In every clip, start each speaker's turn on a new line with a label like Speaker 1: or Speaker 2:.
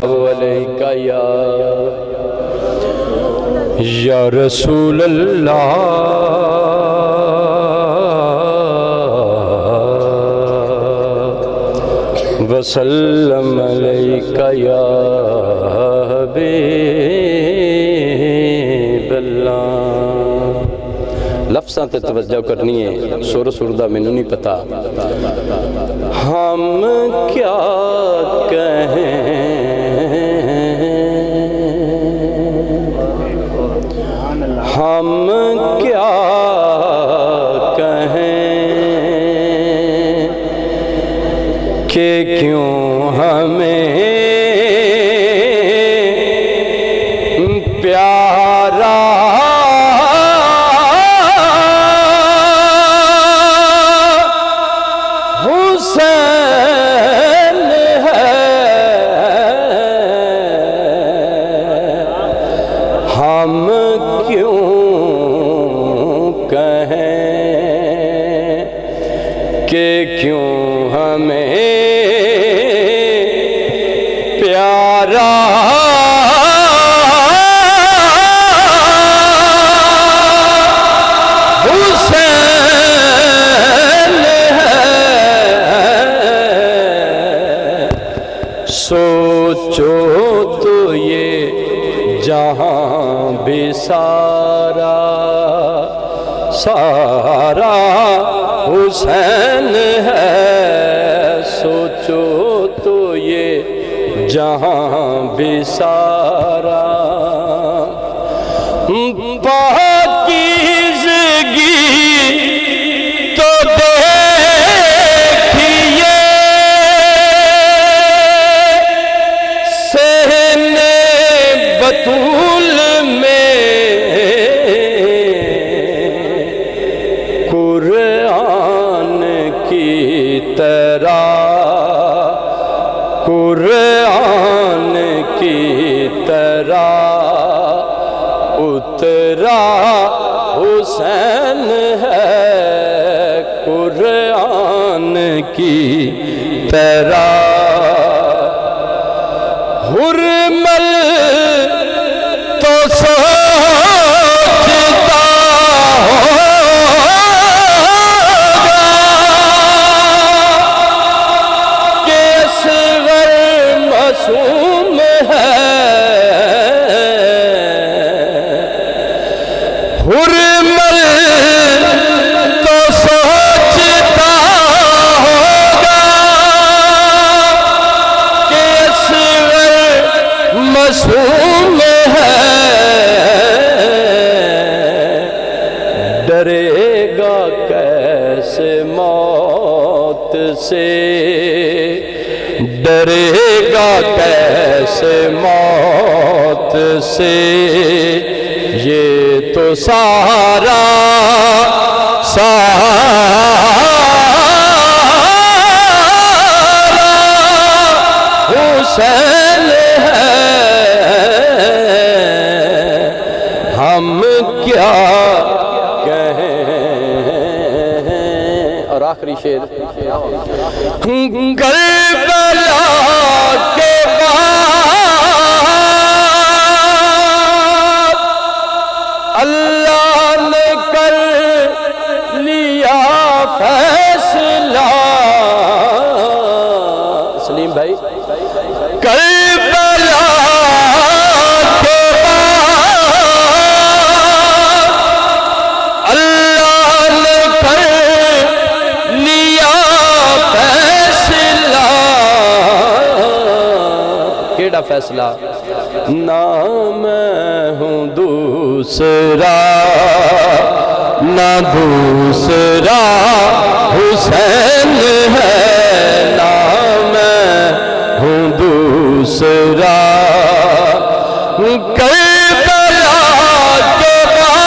Speaker 1: अलैका या रसूल अल्लाह वसल्लम अलैका या हबीबल्लाह। लफ्ज़ां ते तवज्जो करनी है, सुर दा मैनू नहीं पता। हम क्या कहें, हम क्या कहें कि क्यों हमें प्यारा हुसैन है, हम क्यों कहें कि क्यों हमें प्यारा हुसैन है। सोचो तो ये जहां भी सारा सारा हुसैन है। सोचो तो ये जहां भी सारा पाकीज़गी तो देखिए सहने बतूल में कुरान की तरह, कुरान की तरह उतरा हुसैन है। कुरान की तरह हुर्मल तो सोचता होगा कि असग़र मासूम है। हुर्मल तो सोचता होगा कि असग़र मासूम है। डरेगा कैसे मौत से, डरेगा कैसे मौत से। ये तो सारा सारा हुसैन है। हम क्या कहें। और आखिरी शेर, करबला के बाद अल्लाह ने कर लिया फैसला। सलीम भाई, करबला के बाद अल्लाह ने कर लिया फैसला। केड़ा फैसला? ना मैं हूँ दूसरा, ना दूसरा हुसैन है। ना मैं हूँ दूसरा। करबला के बाद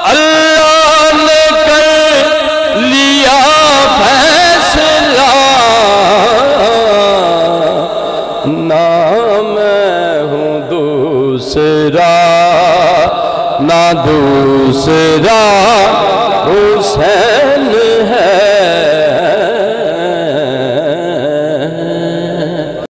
Speaker 1: अल्लाह ने कर लिया फैसला। ना मैं हूँ दूसरा, ना दूसरा हुसैन है।